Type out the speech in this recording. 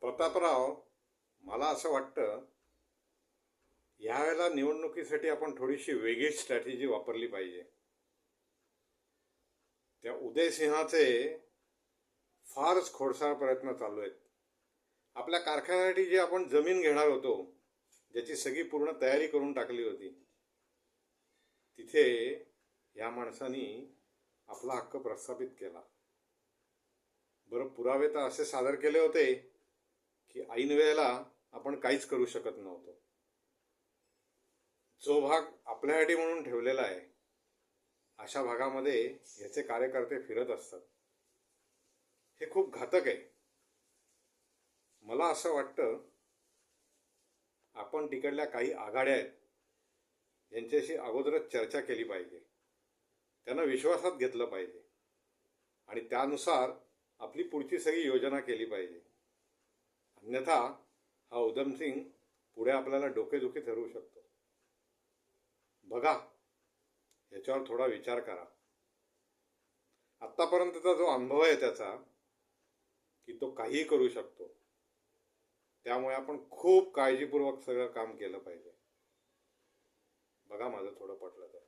प्रतापराव, मला असं वाटतं यावेळेला निवडणुकीसाठी आपण थोडीशी वेगळी स्ट्रॅटेजी वापरली पाहिजे. त्या उदयसिंहाचे फारच खोडसाळ प्रयत्न चालू आहेत. आपल्या कारखान्यासाठी जी आपण जमीन घेणार होतो, ज्याची सगळी पूर्ण तयारी करून टाकली होती, तिथे या माणसानी आपला हक्क प्रस्थापित केला. बरं, पुरावे तर असे सादर केले होते की ऐन वेळेला आपण काहीच करू शकत नव्हतो. जो भाग आपल्यासाठी म्हणून ठेवलेला आहे, अशा भागामध्ये याचे कार्यकर्ते फिरत असतात. हे खूप घातक आहे. मला असं वाटतं आपण तिकडल्या काही आघाड्या आहेत यांच्याशी अगोदरच चर्चा केली पाहिजे, त्यांना विश्वासात घेतलं पाहिजे आणि त्यानुसार आपली पुढची सगळी योजना केली पाहिजे. अन्यथा हा उधमसिंग पुढे आपल्याला डोकेदुखी ठरवू शकतो. बघा, याच्यावर थोडा विचार करा. आत्तापर्यंतचा जो अनुभव आहे त्याचा, की तो काहीही करू शकतो. त्यामुळे आपण खूप काळजीपूर्वक सगळं काम केलं पाहिजे. बघा, माझं थोडं पटलं तर.